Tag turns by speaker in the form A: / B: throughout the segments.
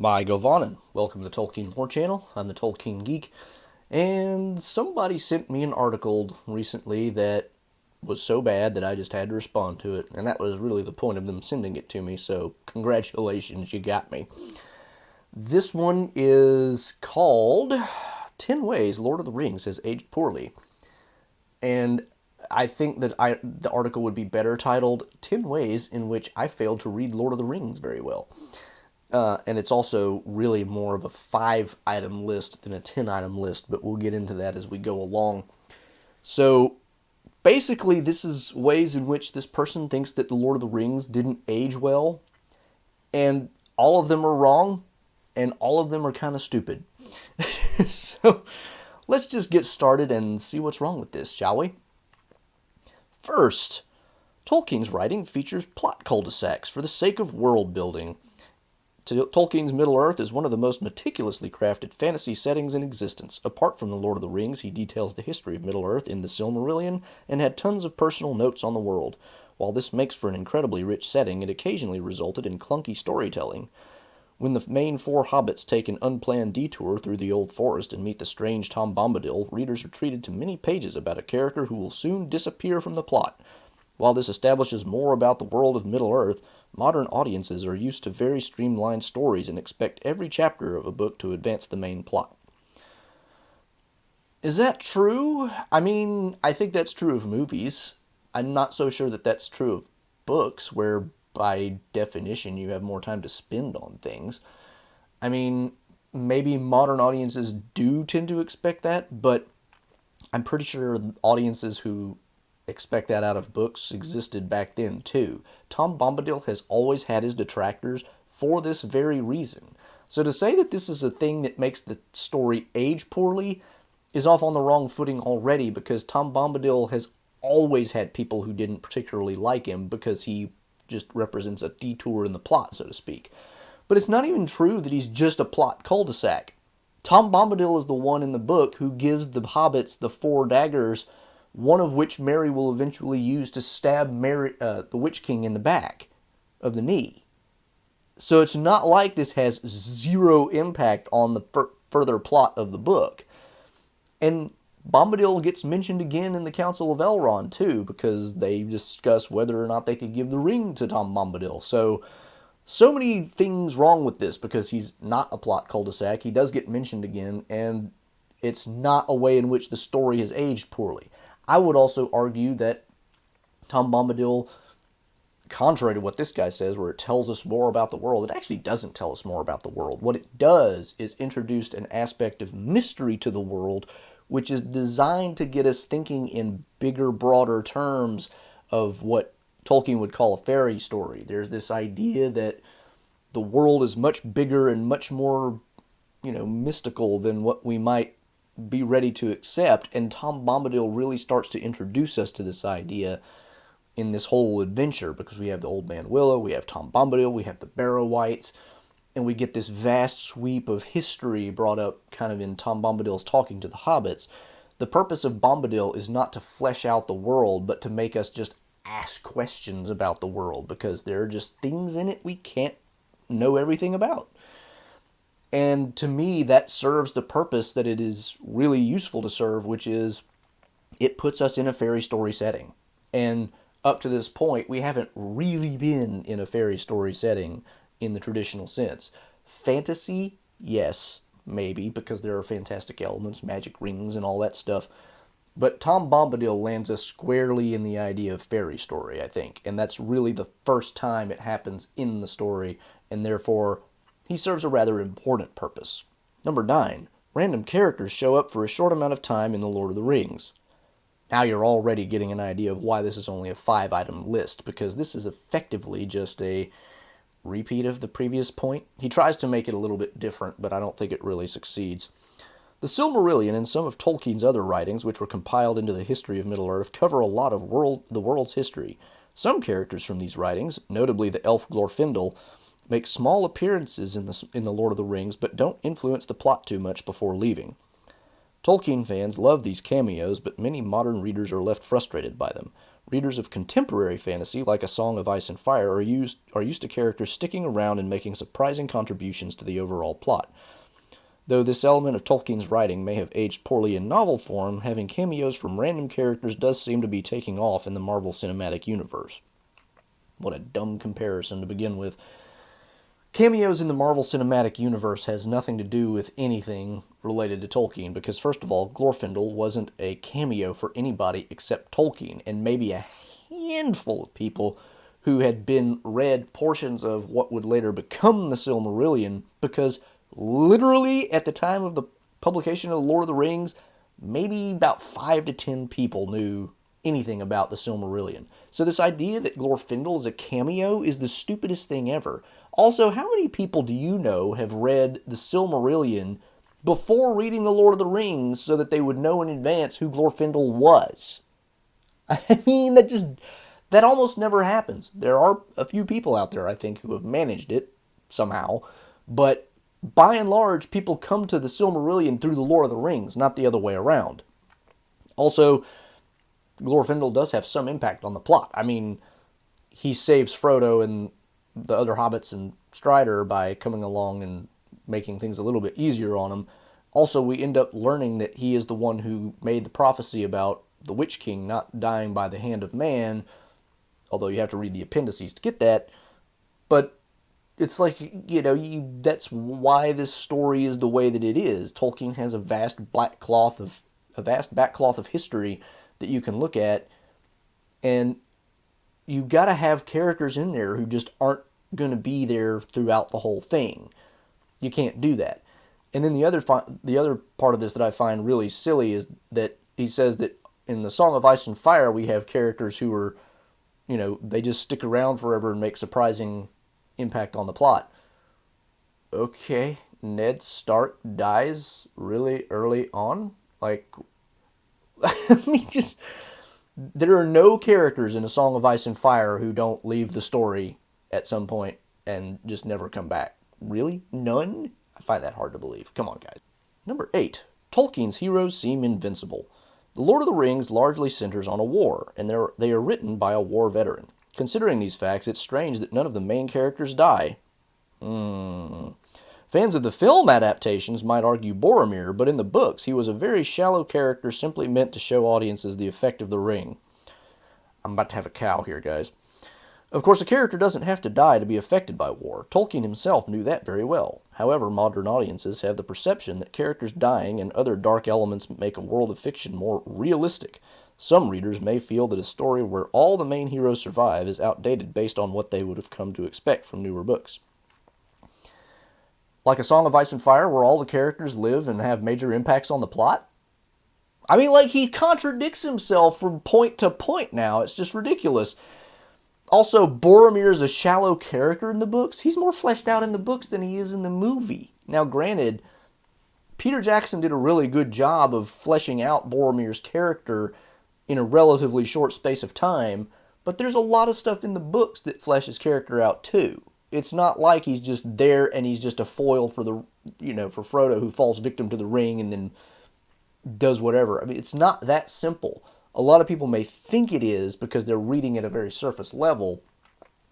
A: Hi, Govanen. Welcome to the Tolkien Lore Channel. I'm the Tolkien Geek, and somebody sent me an article recently that was so bad that I just had to respond to it, and that was really the point of them sending it to me, so congratulations, you got me. This one is called 10 Ways Lord of the Rings Has Aged Poorly, and I think that the article would be better titled 10 Ways in Which I Failed to Read Lord of the Rings Very Well. And it's also really more of a 5-item list than a 10-item list, but we'll get into that as we go along. So basically, this is ways in which this person thinks that The Lord of the Rings didn't age well, and all of them are wrong, and all of them are kind of stupid. So let's just get started and see what's wrong with this, shall we? First, Tolkien's writing features plot cul-de-sacs for the sake of world building. Tolkien's Middle-earth is one of the most meticulously crafted fantasy settings in existence. Apart from The Lord of the Rings, he details the history of Middle-earth in the Silmarillion and had tons of personal notes on the world. While this makes for an incredibly rich setting, it occasionally resulted in clunky storytelling. When the main 4 hobbits take an unplanned detour through the old forest and meet the strange Tom Bombadil, readers are treated to many pages about a character who will soon disappear from the plot. While this establishes more about the world of Middle-earth, modern audiences are used to very streamlined stories and expect every chapter of a book to advance the main plot. Is that true? I mean, I think that's true of movies. I'm not so sure that that's true of books, where by definition you have more time to spend on things. I mean, maybe modern audiences do tend to expect that, but I'm pretty sure audiences who expect that out of books existed back then too. Tom Bombadil has always had his detractors for this very reason. So to say that this is a thing that makes the story age poorly is off on the wrong footing already, because Tom Bombadil has always had people who didn't particularly like him because he just represents a detour in the plot, so to speak. But it's not even true that he's just a plot cul-de-sac. Tom Bombadil is the one in the book who gives the hobbits the 4 daggers, one of which Merry will eventually use to stab the Witch King in the back of the knee. So it's not like this has zero impact on the further plot of the book. And Bombadil gets mentioned again in the Council of Elrond too, because they discuss whether or not they could give the ring to Tom Bombadil. So many things wrong with this, because he's not a plot cul-de-sac. He does get mentioned again, and it's not a way in which the story has aged poorly. I would also argue that Tom Bombadil, contrary to what this guy says, where it tells us more about the world, it actually doesn't tell us more about the world. What it does is introduce an aspect of mystery to the world, which is designed to get us thinking in bigger, broader terms of what Tolkien would call a fairy story. There's this idea that the world is much bigger and much more, mystical than what we might be ready to accept, and Tom Bombadil really starts to introduce us to this idea in this whole adventure, because we have the Old Man Willow, we have Tom Bombadil, we have the Barrow-wights, and we get this vast sweep of history brought up kind of in Tom Bombadil's talking to the hobbits. The purpose of Bombadil is not to flesh out the world, but to make us just ask questions about the world, because there are just things in it we can't know everything about. And to me, that serves the purpose that it is really useful to serve, which is it puts us in a fairy story setting. And up to this point, we haven't really been in a fairy story setting in the traditional sense. Fantasy, yes, maybe, because there are fantastic elements, magic rings and all that stuff. But Tom Bombadil lands us squarely in the idea of fairy story, I think. And that's really the first time it happens in the story, and therefore he serves a rather important purpose. Number 9. Random characters show up for a short amount of time in The Lord of the Rings. Now you're already getting an idea of why this is only a 5-item list, because this is effectively just a repeat of the previous point. He tries to make it a little bit different, but I don't think it really succeeds. The Silmarillion and some of Tolkien's other writings, which were compiled into the history of Middle-earth, cover a lot of the world's history. Some characters from these writings, notably the elf Glorfindel, make small appearances in the Lord of the Rings, but don't influence the plot too much before leaving. Tolkien fans love these cameos, but many modern readers are left frustrated by them. Readers of contemporary fantasy, like A Song of Ice and Fire, are used to characters sticking around and making surprising contributions to the overall plot. Though this element of Tolkien's writing may have aged poorly in novel form, having cameos from random characters does seem to be taking off in the Marvel Cinematic Universe. What a dumb comparison to begin with. Cameos in the Marvel Cinematic Universe has nothing to do with anything related to Tolkien, because first of all, Glorfindel wasn't a cameo for anybody except Tolkien, and maybe a handful of people who had been read portions of what would later become the Silmarillion, because literally at the time of the publication of The Lord of the Rings, maybe about 5 to 10 people knew anything about the Silmarillion. So this idea that Glorfindel is a cameo is the stupidest thing ever. Also, how many people do you know have read the Silmarillion before reading The Lord of the Rings so that they would know in advance who Glorfindel was? I mean, that almost never happens. There are a few people out there, I think, who have managed it somehow, but by and large, people come to the Silmarillion through The Lord of the Rings, not the other way around. Also, Glorfindel does have some impact on the plot. I mean, he saves Frodo and the other hobbits and Strider by coming along and making things a little bit easier on him. Also, we end up learning that he is the one who made the prophecy about the Witch King not dying by the hand of man, although you have to read the appendices to get that. But it's like, that's why this story is the way that it is. Tolkien has a vast backcloth of history that you can look at, and you got to have characters in there who just aren't going to be there throughout the whole thing. You can't do that. And then the other part of this that I find really silly is that he says that in the Song of Ice and Fire we have characters who are, they just stick around forever and make surprising impact on the plot. Okay, Ned Stark dies really early on? Like, I mean, there are no characters in A Song of Ice and Fire who don't leave the story at some point and just never come back. Really? None? I find that hard to believe. Come on, guys. Number 8. Tolkien's heroes seem invincible. The Lord of the Rings largely centers on a war, and they are written by a war veteran. Considering these facts, it's strange that none of the main characters die. Fans of the film adaptations might argue Boromir, but in the books, he was a very shallow character simply meant to show audiences the effect of the ring. I'm about to have a cow here, guys. Of course, a character doesn't have to die to be affected by war. Tolkien himself knew that very well. However, modern audiences have the perception that characters dying and other dark elements make a world of fiction more realistic. Some readers may feel that a story where all the main heroes survive is outdated based on what they would have come to expect from newer books. Like A Song of Ice and Fire, where all the characters live and have major impacts on the plot? I mean, like, he contradicts himself from point to point now. It's just ridiculous. Also, Boromir is a shallow character in the books. He's more fleshed out in the books than he is in the movie. Now, granted, Peter Jackson did a really good job of fleshing out Boromir's character in a relatively short space of time, but there's a lot of stuff in the books that flesh his character out too. It's not like he's just there and he's just a foil for for Frodo, who falls victim to the ring and then does whatever. I mean, it's not that simple. A lot of people may think it is because they're reading at a very surface level,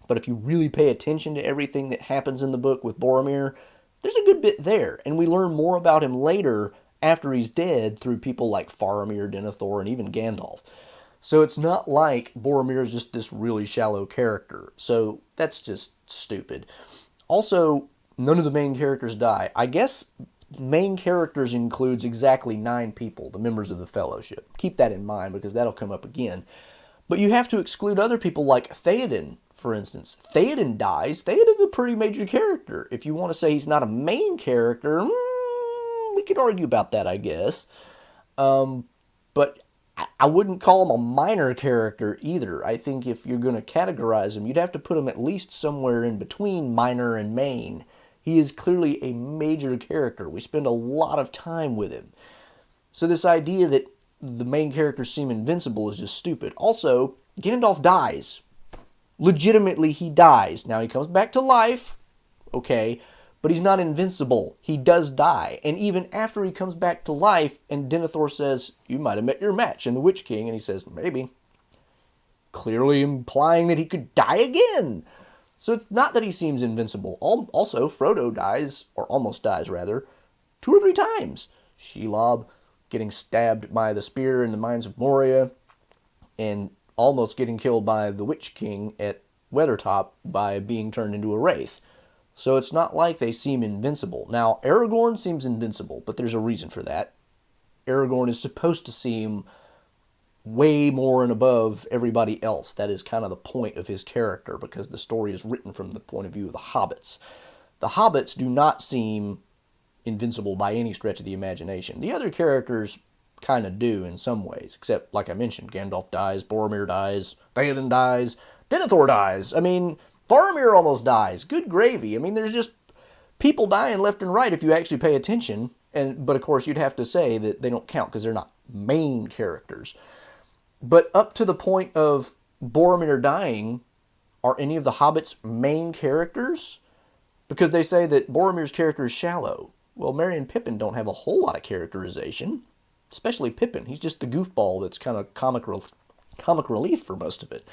A: but if you really pay attention to everything that happens in the book with Boromir, there's a good bit there, and we learn more about him later after he's dead through people like Faramir, Denethor, and even Gandalf. So it's not like Boromir is just this really shallow character. So that's just stupid. Also, none of the main characters die. I guess main characters includes exactly 9 people, the members of the Fellowship. Keep that in mind because that'll come up again. But you have to exclude other people like Theoden, for instance. Theoden dies. Theoden's a pretty major character. If you want to say he's not a main character, we could argue about that, I guess. But I wouldn't call him a minor character either. I think if you're going to categorize him, you'd have to put him at least somewhere in between minor and main. He is clearly a major character. We spend a lot of time with him. So this idea that the main characters seem invincible is just stupid. Also, Gandalf dies. Legitimately, he dies. Now, he comes back to life, okay, but he's not invincible. He does die. And even after he comes back to life, and Denethor says, "You might have met your match in the Witch King," and he says, "Maybe." clearly implying that he could die again. So it's not that he seems invincible. Also, Frodo dies, or almost dies rather, 2 or 3 times. Shelob getting stabbed by the spear in the mines of Moria, and almost getting killed by the Witch King at Weathertop by being turned into a wraith. So it's not like they seem invincible. Now, Aragorn seems invincible, but there's a reason for that. Aragorn is supposed to seem way more and above everybody else. That is kind of the point of his character, because the story is written from the point of view of the hobbits. The hobbits do not seem invincible by any stretch of the imagination. The other characters kind of do in some ways, except, like I mentioned, Gandalf dies, Boromir dies, Theoden dies, Denethor dies. I mean, Faramir almost dies. Good gravy. I mean, there's just people dying left and right if you actually pay attention. But of course, you'd have to say that they don't count because they're not main characters. But up to the point of Boromir dying, are any of the hobbits main characters? Because they say that Boromir's character is shallow. Well, Merry and Pippin don't have a whole lot of characterization. Especially Pippin. He's just the goofball that's kind of comic relief for most of it.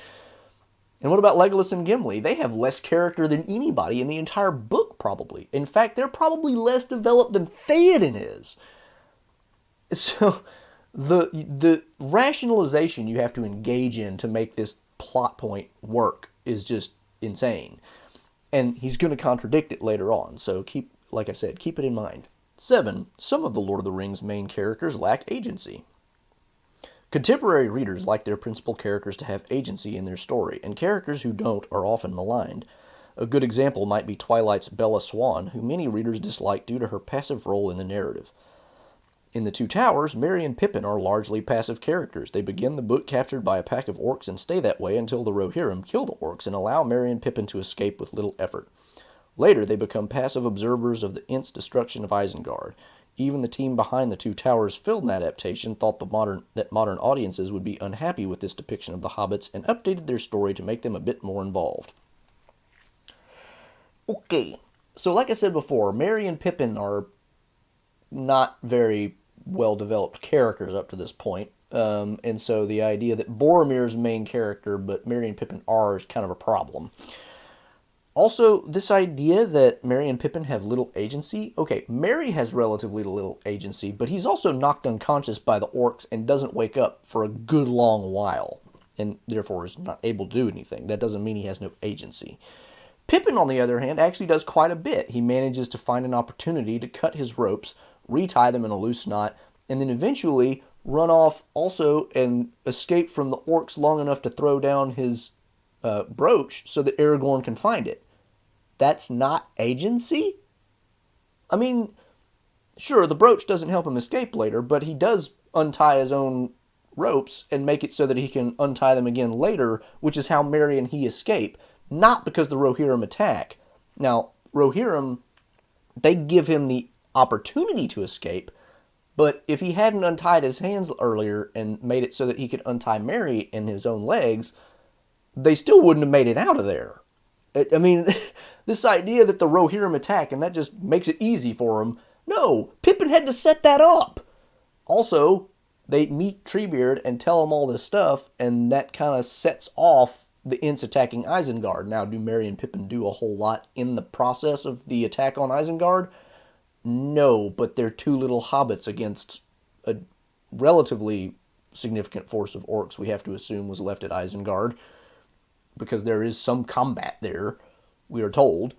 A: And what about Legolas and Gimli? They have less character than anybody in the entire book, probably. In fact, they're probably less developed than Theoden is. So, the rationalization you have to engage in to make this plot point work is just insane. And he's going to contradict it later on, so like I said, keep it in mind. 7. Some of the Lord of the Rings main characters lack agency. Contemporary readers like their principal characters to have agency in their story, and characters who don't are often maligned. A good example might be Twilight's Bella Swan, who many readers dislike due to her passive role in the narrative. In The Two Towers, Merry and Pippin are largely passive characters. They begin the book captured by a pack of orcs and stay that way until the Rohirrim kill the orcs and allow Merry and Pippin to escape with little effort. Later, they become passive observers of the Ent's destruction of Isengard. Even the team behind The Two Towers film adaptation thought that modern audiences would be unhappy with this depiction of the hobbits and updated their story to make them a bit more involved. Okay, so like I said before, Merry and Pippin are not very well-developed characters up to this point. And so the idea that Boromir's main character, but Merry and Pippin are, is kind of a problem. Also, this idea that Merry and Pippin have little agency. Okay, Merry has relatively little agency, but he's also knocked unconscious by the orcs and doesn't wake up for a good long while, and therefore is not able to do anything. That doesn't mean he has no agency. Pippin, on the other hand, actually does quite a bit. He manages to find an opportunity to cut his ropes, retie them in a loose knot, and then eventually run off also and escape from the orcs long enough to throw down his brooch so that Aragorn can find it. That's not agency? I mean, sure, the brooch doesn't help him escape later, but he does untie his own ropes and make it so that he can untie them again later, which is how Merry and he escape, not because the Rohirrim attack. Now, Rohirrim, they give him the opportunity to escape, but if he hadn't untied his hands earlier and made it so that he could untie Merry in his own legs, they still wouldn't have made it out of there. I mean, this idea that the Rohirrim attack and that just makes it easy for him. No, Pippin had to set that up. Also, they meet Treebeard and tell him all this stuff, and that kind of sets off the Ents attacking Isengard. Now, do Merry and Pippin do a whole lot in the process of the attack on Isengard? No, but they're two little hobbits against a relatively significant force of orcs we have to assume was left at Isengard, because there is some combat there, we are told.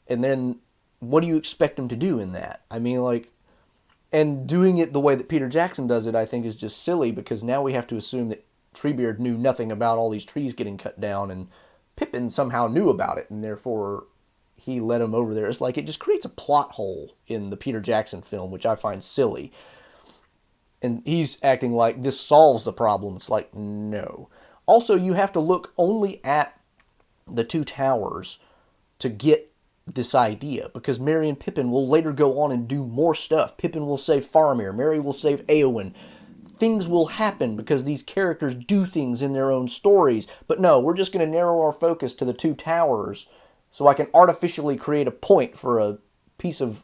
A: And then, what do you expect them to do in that? I mean, like, and doing it the way that Peter Jackson does it, I think, is just silly, because now we have to assume that Treebeard knew nothing about all these trees getting cut down, and Pippin somehow knew about it, and therefore he led him over there. It's like, it just creates a plot hole in the Peter Jackson film, which I find silly. And he's acting like this solves the problem. It's like, no. Also, you have to look only at The Two Towers to get this idea, because Merry and Pippin will later go on and do more stuff. Pippin will save Faramir, Merry will save Éowyn. Things will happen because these characters do things in their own stories. But no, we're just going to narrow our focus to The Two Towers so I can artificially create a point for a piece of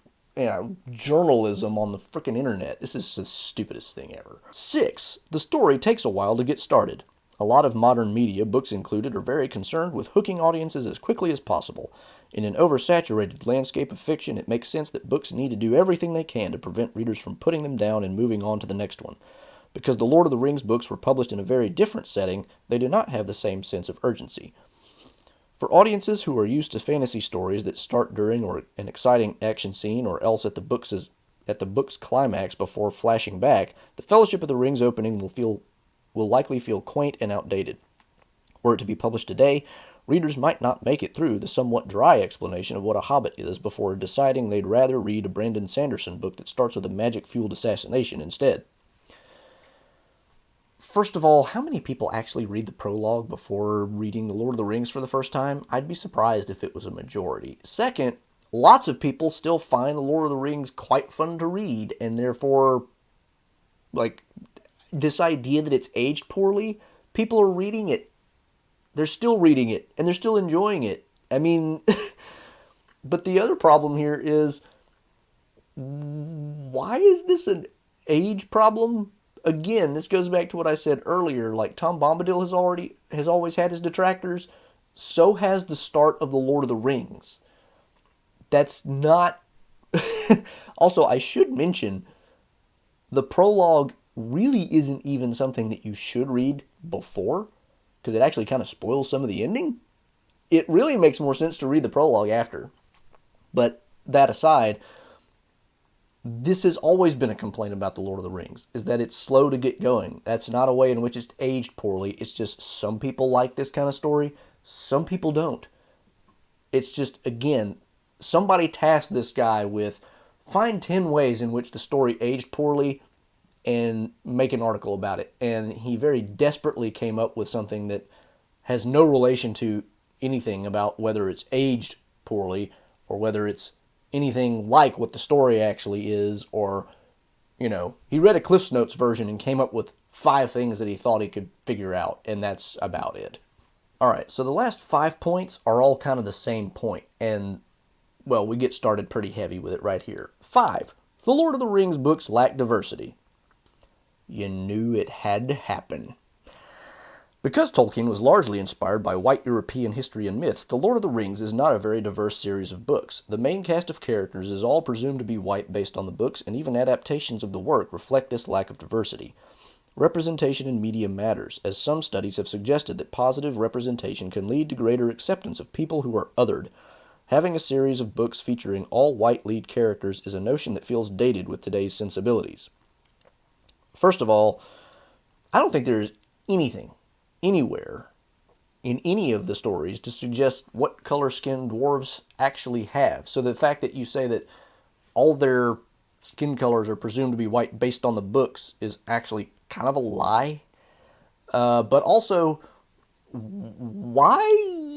A: journalism on the frickin' internet. This is the stupidest thing ever. 6. The story takes a while to get started. A lot of modern media, books included, are very concerned with hooking audiences as quickly as possible. In an oversaturated landscape of fiction, it makes sense that books need to do everything they can to prevent readers from putting them down and moving on to the next one. Because the Lord of the Rings books were published in a very different setting, they do not have the same sense of urgency. For audiences who are used to fantasy stories that start during or an exciting action scene or else at the book's climax before flashing back, the Fellowship of the Ring's opening will likely feel quaint and outdated. Were it to be published today, readers might not make it through the somewhat dry explanation of what a hobbit is before deciding they'd rather read a Brandon Sanderson book that starts with a magic-fueled assassination instead. First of all, how many people actually read the prologue before reading The Lord of the Rings for the first time? I'd be surprised if it was a majority. Second, lots of people still find The Lord of the Rings quite fun to read, and therefore, this idea that it's aged poorly, people are reading it. They're still reading it, and they're still enjoying it. I mean, but the other problem here is, why is this an age problem? Again, this goes back to what I said earlier. Like, Tom Bombadil has always had his detractors. So has the start of The Lord of the Rings. That's not... Also, I should mention, the prologue really isn't even something that you should read before, because it actually kind of spoils some of the ending. It really makes more sense to read the prologue after. But that aside, this has always been a complaint about The Lord of the Rings, is that it's slow to get going. That's not a way in which it's aged poorly. It's just some people like this kind of story, some people don't. It's just, again, somebody tasked this guy with, find 10 ways in which the story aged poorly and make an article about it. And he very desperately came up with something that has no relation to anything about whether it's aged poorly or whether it's anything like what the story actually is, or, he read a Cliff's Notes version and came up with 5 things that he thought he could figure out, and that's about it. Alright, so the last 5 points are all kind of the same point, and, well, we get started pretty heavy with it right here. 5. The Lord of the Rings books lack diversity. You knew it had to happen. Because Tolkien was largely inspired by white European history and myths, The Lord of the Rings is not a very diverse series of books. The main cast of characters is all presumed to be white based on the books, and even adaptations of the work reflect this lack of diversity. Representation in media matters, as some studies have suggested that positive representation can lead to greater acceptance of people who are othered. Having a series of books featuring all white lead characters is a notion that feels dated with today's sensibilities. First of all, I don't think there's anything, anywhere, in any of the stories to suggest what color-skinned dwarves actually have. So the fact that you say that all their skin colors are presumed to be white based on the books is actually kind of a lie. But also, why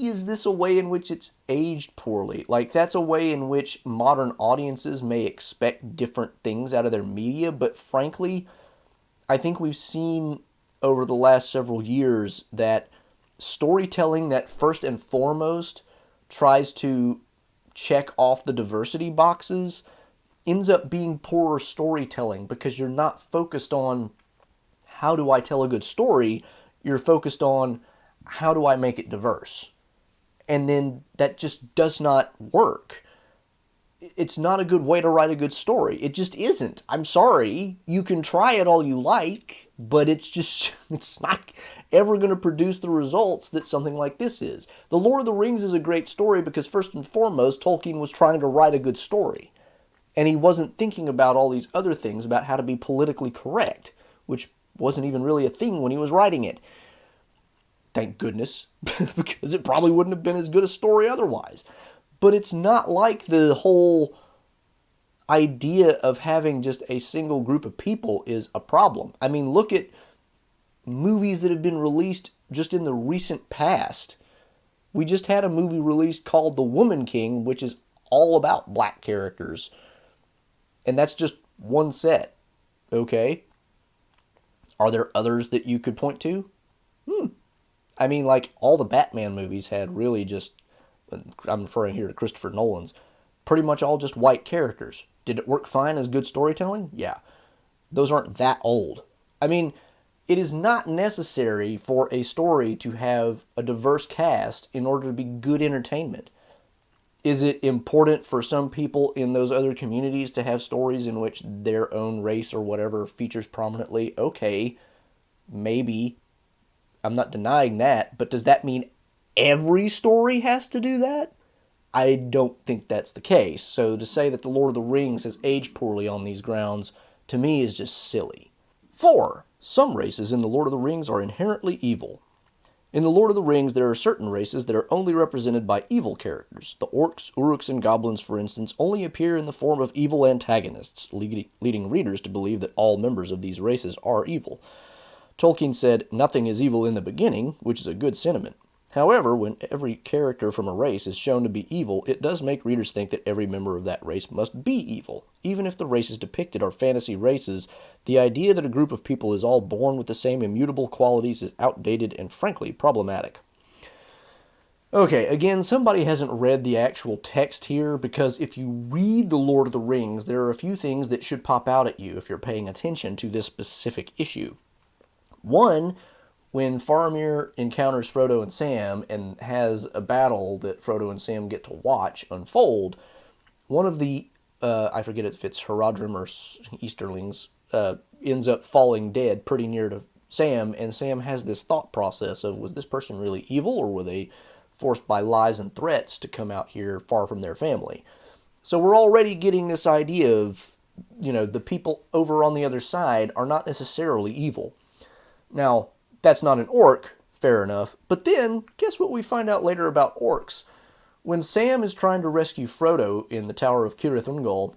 A: is this a way in which it's aged poorly? Like, that's a way in which modern audiences may expect different things out of their media, but frankly, I think we've seen over the last several years that storytelling that first and foremost tries to check off the diversity boxes ends up being poorer storytelling, because you're not focused on how do I tell a good story, you're focused on how do I make it diverse. And then that just does not work. It's not a good way to write a good story. It just isn't. I'm sorry. You can try it all you like, but it's not ever going to produce the results that something like this is. The Lord of the Rings is a great story because first and foremost, Tolkien was trying to write a good story. And he wasn't thinking about all these other things about how to be politically correct, which wasn't even really a thing when he was writing it. Thank goodness, because it probably wouldn't have been as good a story otherwise. But it's not like the whole idea of having just a single group of people is a problem. I mean, look at movies that have been released just in the recent past. We just had a movie released called The Woman King, which is all about black characters. And that's just one set. Okay? Are there others that you could point to? I mean, like, all the Batman movies had really just, I'm referring here to Christopher Nolan's, pretty much all just white characters. Did it work fine as good storytelling? Yeah. Those aren't that old. I mean, it is not necessary for a story to have a diverse cast in order to be good entertainment. Is it important for some people in those other communities to have stories in which their own race or whatever features prominently? Okay, maybe. I'm not denying that, but does that mean every story has to do that? I don't think that's the case. So to say that The Lord of the Rings has aged poorly on these grounds, to me, is just silly. 4. Some races in The Lord of the Rings are inherently evil. In The Lord of the Rings, there are certain races that are only represented by evil characters. The orcs, uruks, and goblins, for instance, only appear in the form of evil antagonists, leading readers to believe that all members of these races are evil. Tolkien said, "Nothing is evil in the beginning," which is a good sentiment. However, when every character from a race is shown to be evil, it does make readers think that every member of that race must be evil. Even if the races depicted are fantasy races, the idea that a group of people is all born with the same immutable qualities is outdated and frankly problematic. Okay, again, somebody hasn't read the actual text here, because if you read The Lord of the Rings, there are a few things that should pop out at you if you're paying attention to this specific issue. One, when Faramir encounters Frodo and Sam and has a battle that Frodo and Sam get to watch unfold, one of the, I forget if it's Haradrim or Easterlings, ends up falling dead pretty near to Sam, and Sam has this thought process of, was this person really evil, or were they forced by lies and threats to come out here far from their family? So we're already getting this idea of, the people over on the other side are not necessarily evil. Now, that's not an orc, fair enough, but then, guess what we find out later about orcs? When Sam is trying to rescue Frodo in the Tower of Cirith Ungol,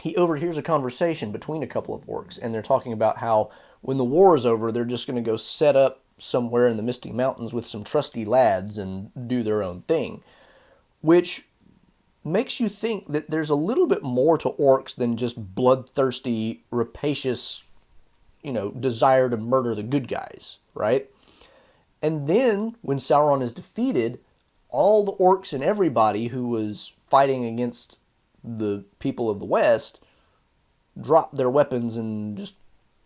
A: he overhears a conversation between a couple of orcs, and they're talking about how when the war is over, they're just going to go set up somewhere in the Misty Mountains with some trusty lads and do their own thing, which makes you think that there's a little bit more to orcs than just bloodthirsty, rapacious, desire to murder the good guys, right? And then, when Sauron is defeated, all the orcs and everybody who was fighting against the people of the West drop their weapons and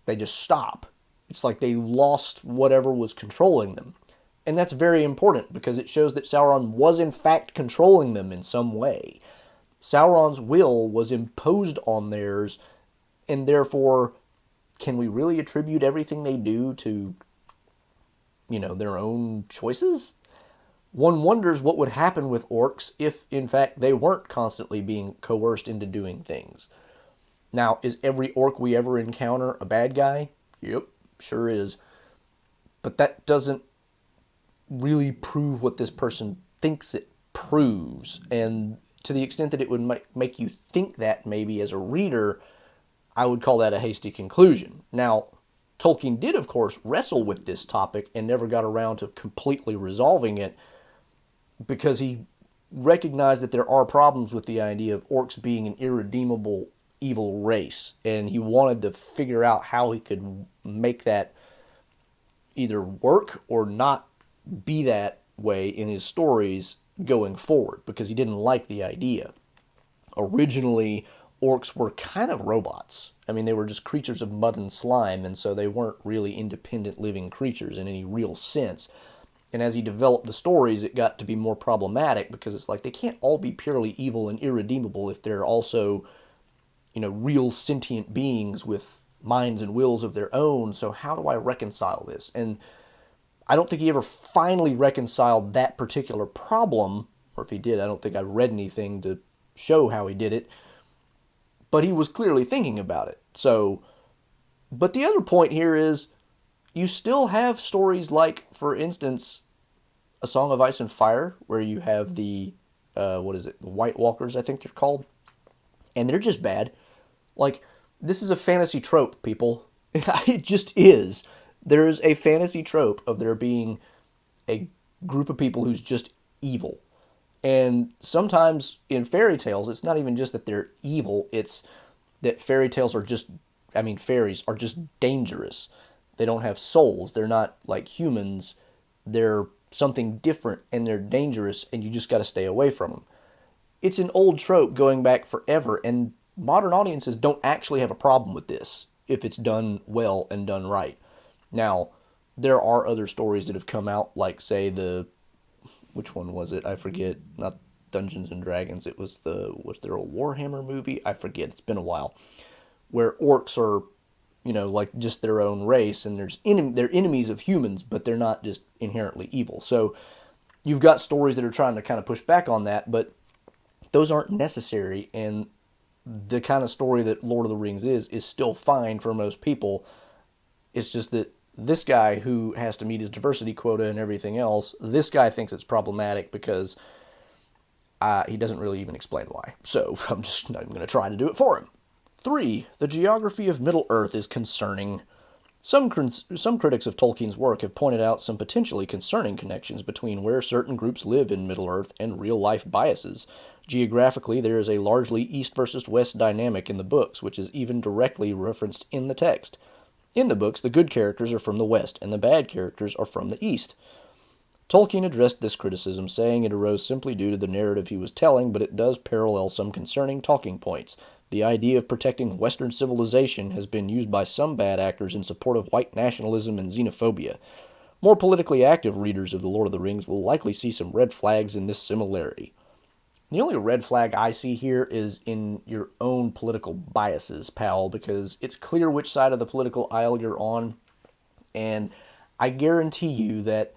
A: they just stop. It's like they lost whatever was controlling them. And that's very important, because it shows that Sauron was in fact controlling them in some way. Sauron's will was imposed on theirs, and therefore, can we really attribute everything they do to, their own choices? One wonders what would happen with orcs if, in fact, they weren't constantly being coerced into doing things. Now, is every orc we ever encounter a bad guy? Yep, sure is. But that doesn't really prove what this person thinks it proves. And to the extent that it would make you think that, maybe as a reader, I would call that a hasty conclusion. Now, Tolkien did, of course, wrestle with this topic and never got around to completely resolving it, because he recognized that there are problems with the idea of orcs being an irredeemable evil race, and he wanted to figure out how he could make that either work or not be that way in his stories going forward, because he didn't like the idea. Originally, orcs were kind of robots. I mean, they were just creatures of mud and slime, and so they weren't really independent living creatures in any real sense. And as he developed the stories, it got to be more problematic, because it's like they can't all be purely evil and irredeemable if they're also, real sentient beings with minds and wills of their own. So how do I reconcile this? And I don't think he ever finally reconciled that particular problem, or if he did, I don't think I read anything to show how he did it. But he was clearly thinking about it. So, but the other point here is, you still have stories like, for instance, A Song of Ice and Fire, where you have the, the White Walkers, I think they're called. And they're just bad. Like, this is a fantasy trope, people. It just is. There is a fantasy trope of there being a group of people who's just evil. And sometimes in fairy tales, it's not even just that they're evil, it's that fairy tales are just, fairies are just dangerous. They don't have souls. They're not like humans. They're something different, and they're dangerous, and you just got to stay away from them. It's an old trope going back forever, and modern audiences don't actually have a problem with this if it's done well and done right. Now, there are other stories that have come out, like, say, which one was it? I forget. Not Dungeons and Dragons. It was was there a Warhammer movie? I forget. It's been a while. Where orcs are, like just their own race, and they're enemies of humans, but they're not just inherently evil. So you've got stories that are trying to kind of push back on that, but those aren't necessary. And the kind of story that Lord of the Rings is still fine for most people. It's just that this guy who has to meet his diversity quota and everything else, this guy thinks it's problematic because he doesn't really even explain why. So I'm just not even going to try to do it for him. 3. The geography of Middle-earth is concerning. Some critics of Tolkien's work have pointed out some potentially concerning connections between where certain groups live in Middle-earth and real-life biases. Geographically, there is a largely east versus west dynamic in the books, which is even directly referenced in the text. In the books, the good characters are from the west, and the bad characters are from the east. Tolkien addressed this criticism, saying it arose simply due to the narrative he was telling, but it does parallel some concerning talking points. The idea of protecting Western civilization has been used by some bad actors in support of white nationalism and xenophobia. More politically active readers of The Lord of the Rings will likely see some red flags in this similarity. The only red flag I see here is in your own political biases, pal, because it's clear which side of the political aisle you're on, and I guarantee you that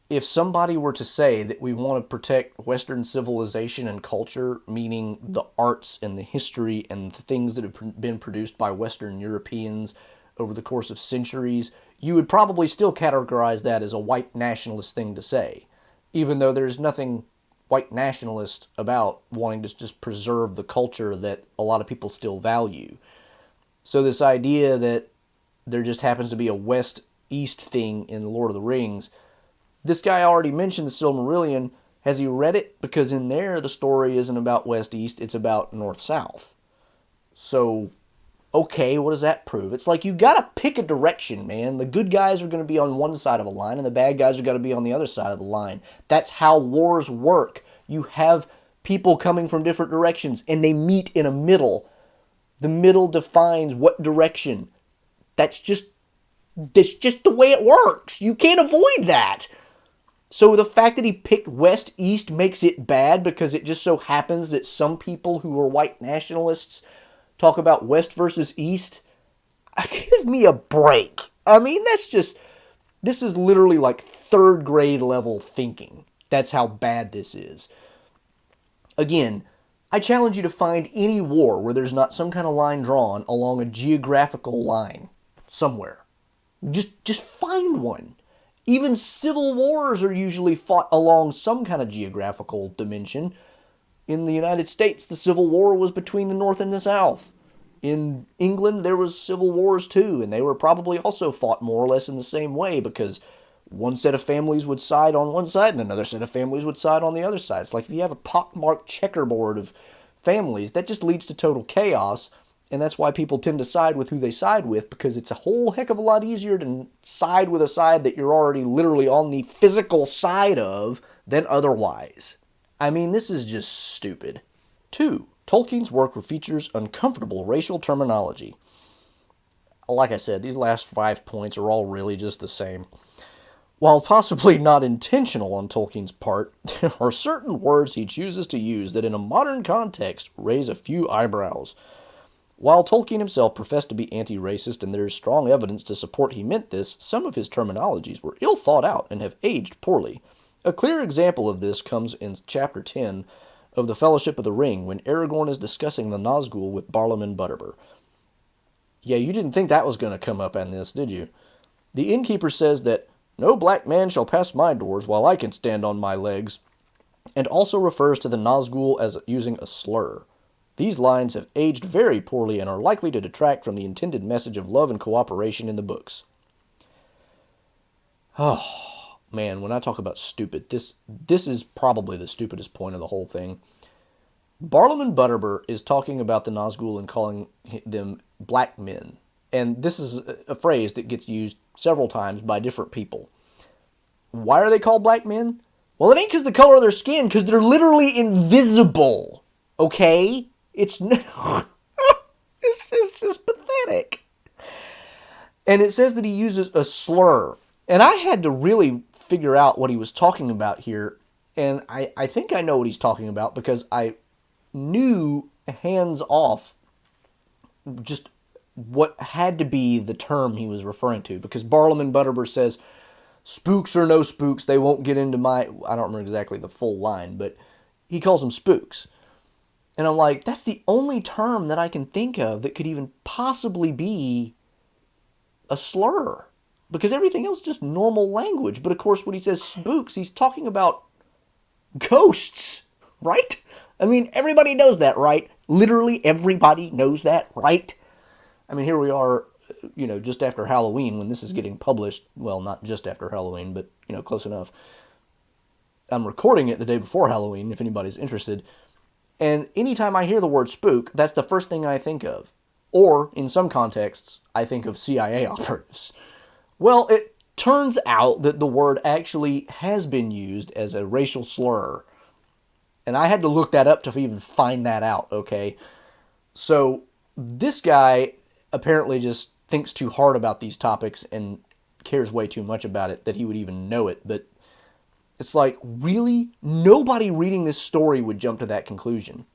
A: if somebody were to say that we want to protect Western civilization and culture, meaning the arts and the history and the things that have been produced by Western Europeans over the course of centuries, you would probably still categorize that as a white nationalist thing to say, even though there's nothing white nationalist about wanting to just preserve the culture that a lot of people still value. So this idea that there just happens to be a west-east thing in The Lord of the Rings, this guy already mentioned the Silmarillion. Has he read it? Because in there, the story isn't about west-east, it's about north-south. So, okay, what does that prove? It's like, you gotta pick a direction, man. The good guys are gonna be on one side of a line, and the bad guys are gonna be on the other side of the line. That's how wars work. You have people coming from different directions, and they meet in a middle. The middle defines what direction. That's just the way it works. You can't avoid that. So the fact that he picked west-east makes it bad because it just so happens that some people who are white nationalists talk about west versus east? Give me a break. I mean, this is literally like third grade level thinking. That's how bad this is. Again, I challenge you to find any war where there's not some kind of line drawn along a geographical line somewhere. Just find one. Even civil wars are usually fought along some kind of geographical dimension. In the United States, the Civil War was between the North and the South. In England, there was civil wars too, and they were probably also fought more or less in the same way because one set of families would side on one side and another set of families would side on the other side. It's like if you have a pockmarked checkerboard of families, that just leads to total chaos. And that's why people tend to side with who they side with, because it's a whole heck of a lot easier to side with a side that you're already literally on the physical side of than otherwise. I mean, this is just stupid. 2. Tolkien's work features uncomfortable racial terminology. Like I said, these last 5 points are all really just the same. While possibly not intentional on Tolkien's part, there are certain words he chooses to use that in a modern context raise a few eyebrows. While Tolkien himself professed to be anti-racist and there is strong evidence to support he meant this, some of his terminologies were ill thought out and have aged poorly. A clear example of this comes in Chapter 10 of The Fellowship of the Ring, when Aragorn is discussing the Nazgul with Barlaam Butterbur. Yeah, you didn't think that was going to come up in this, did you? The innkeeper says that, "No black man shall pass my doors while I can stand on my legs," and also refers to the Nazgul as using a slur. These lines have aged very poorly and are likely to detract from the intended message of love and cooperation in the books. Oh, man, when I talk about stupid, this is probably the stupidest point of the whole thing. Barlaam Butterbur is talking about the Nazgul and calling them black men. And this is a phrase that gets used several times by different people. Why are they called black men? Well, it ain't because of the color of their skin, because they're literally invisible. Okay? It's this is just pathetic. And it says that he uses a slur. And I had to really figure out what he was talking about here. And I think I know what he's talking about because I knew hands off just what had to be the term he was referring to. Because Bartleman Butterbur says, spooks or no spooks, they won't get into my... I don't remember exactly the full line, but he calls them spooks. And I'm like, that's the only term that I can think of that could even possibly be a slur. Because everything else is just normal language. But of course, when he says spooks, he's talking about ghosts, right? I mean, everybody knows that, right? Literally everybody knows that, right? I mean, here we are, just after Halloween when this is getting published. Well, not just after Halloween, but, close enough. I'm recording it the day before Halloween, if anybody's interested. And anytime I hear the word spook, that's the first thing I think of. Or, in some contexts, I think of CIA operatives. Well, it turns out that the word actually has been used as a racial slur. And I had to look that up to even find that out, okay? So, this guy apparently just thinks too hard about these topics and cares way too much about it that he would even know it. But it's like, really? Nobody reading this story would jump to that conclusion.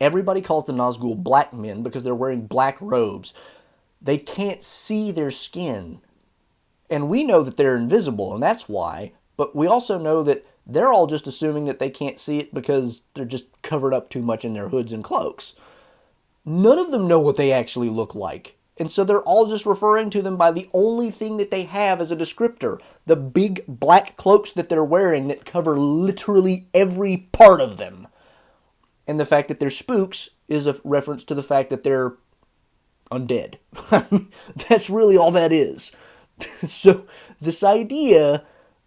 A: Everybody calls the Nazgul black men because they're wearing black robes. They can't see their skin. And we know that they're invisible, and that's why. But we also know that they're all just assuming that they can't see it because they're just covered up too much in their hoods and cloaks. None of them know what they actually look like. And so they're all just referring to them by the only thing that they have as a descriptor. The big black cloaks that they're wearing that cover literally every part of them. And the fact that they're spooks is a reference to the fact that they're undead. That's really all that is. So this idea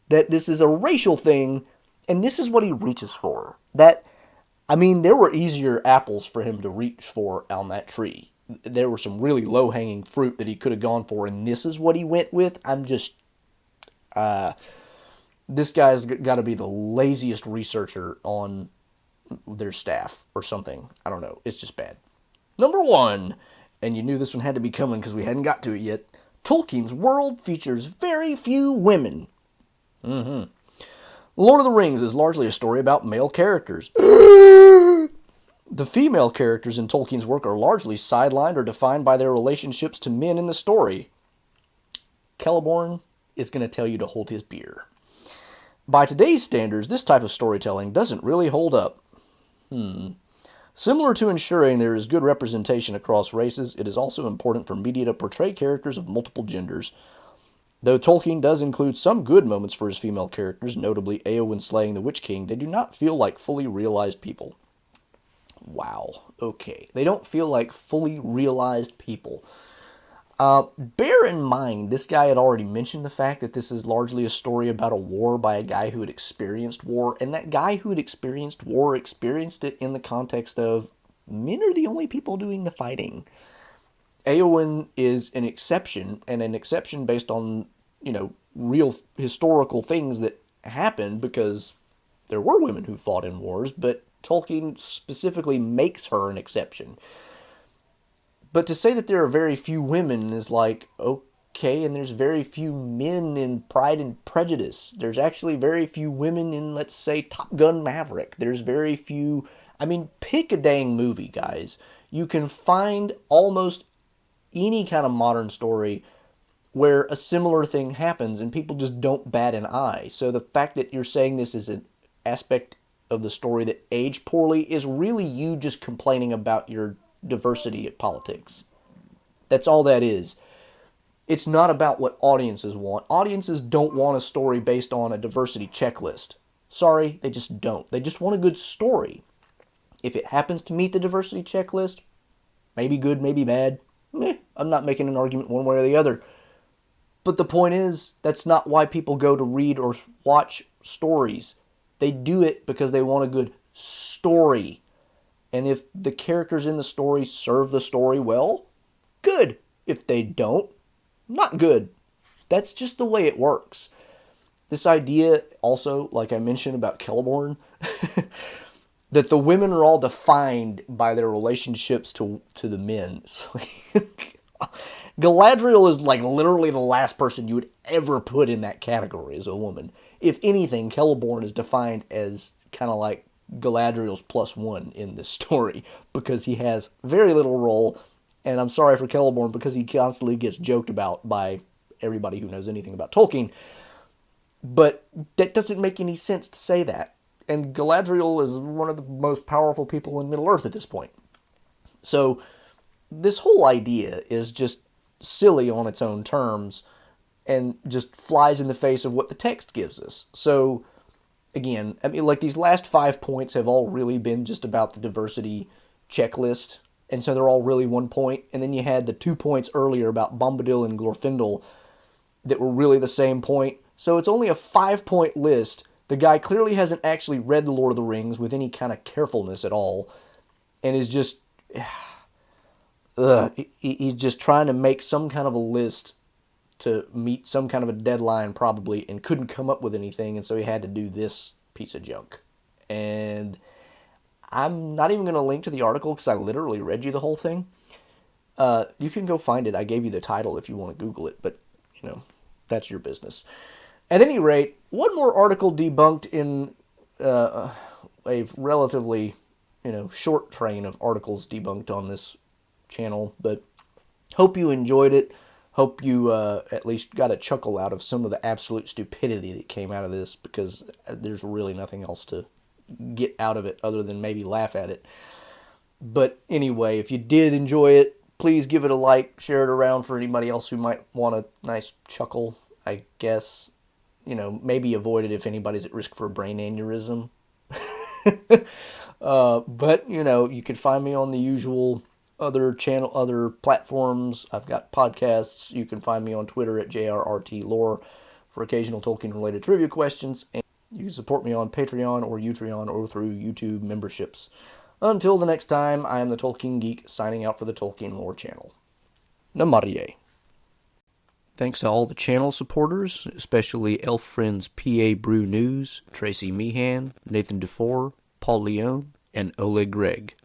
A: that this is a racial thing, and this is what he reaches for. There were easier apples for him to reach for on that tree. There were some really low-hanging fruit that he could have gone for, and this is what he went with. This guy's got to be the laziest researcher on their staff or something. I don't know. It's just bad. Number 1, and you knew this one had to be coming because we hadn't got to it yet, Tolkien's world features very few women. Lord of the Rings is largely a story about male characters. The female characters in Tolkien's work are largely sidelined or defined by their relationships to men in the story. Celeborn is going to tell you to hold his beer. By today's standards, this type of storytelling doesn't really hold up. Similar to ensuring there is good representation across races, it is also important for media to portray characters of multiple genders. Though Tolkien does include some good moments for his female characters, notably Éowyn slaying the Witch King, they do not feel like fully realized people. Wow, okay. They don't feel like fully realized people. Bear in mind, this guy had already mentioned the fact that this is largely a story about a war by a guy who had experienced war, and that guy who had experienced war experienced it in the context of men are the only people doing the fighting. Éowyn is an exception, and an exception based on, real historical things that happened because there were women who fought in wars, but Tolkien specifically makes her an exception. But to say that there are very few women is like, okay, and there's very few men in Pride and Prejudice. There's actually very few women in, let's say, Top Gun Maverick. There's very few... pick a dang movie, guys. You can find almost any kind of modern story where a similar thing happens and people just don't bat an eye. So the fact that you're saying this is an aspect of the story that aged poorly is really you just complaining about your diversity at politics. That's all that is. It's not about what audiences want. Audiences don't want a story based on a diversity checklist. Sorry, they just don't. They just want a good story. If it happens to meet the diversity checklist, maybe good, maybe bad. I'm not making an argument one way or the other. But the point is, that's not why people go to read or watch stories. They do it because they want a good story. And if the characters in the story serve the story well, good. If they don't, not good. That's just the way it works. This idea also, like I mentioned about Celeborn, that the women are all defined by their relationships to the men. Galadriel is like literally the last person you would ever put in that category as a woman. If anything, Celeborn is defined as kind of like Galadriel's +1 in this story because he has very little role. And I'm sorry for Celeborn because he constantly gets joked about by everybody who knows anything about Tolkien. But that doesn't make any sense to say that. And Galadriel is one of the most powerful people in Middle-earth at this point. So this whole idea is just silly on its own terms and just flies in the face of what the text gives us. So, again, I mean, like these last 5 points have all really been just about the diversity checklist. And so they're all really 1 point. And then you had the 2 points earlier about Bombadil and Glorfindel that were really the same point. So it's only a 5-point list. The guy clearly hasn't actually read The Lord of the Rings with any kind of carefulness at all. And is just... he's just trying to make some kind of a list to meet some kind of a deadline probably and couldn't come up with anything. And so he had to do this piece of junk. And I'm not even going to link to the article because I literally read you the whole thing. You can go find it. I gave you the title if you want to Google it. But, you know, that's your business. At any rate, one more article debunked in a relatively, short train of articles debunked on this channel. But hope you enjoyed it. Hope you at least got a chuckle out of some of the absolute stupidity that came out of this, because there's really nothing else to get out of it other than maybe laugh at it. But anyway, if you did enjoy it, please give it a like, share it around for anybody else who might want a nice chuckle, I guess. Maybe avoid it if anybody's at risk for a brain aneurysm. But, you can find me on the usual other platforms. I've got podcasts. You can find me on Twitter at JRRTLore for occasional Tolkien-related trivia questions. And you can support me on Patreon or Utreon or through YouTube memberships. Until the next time, I am the Tolkien Geek, signing out for the Tolkien Lore channel. Namarie. Thanks to all the channel supporters, especially Elf Friends PA Brew News, Tracy Meehan, Nathan DeFore, Paul Leone, and Oleg Gregg.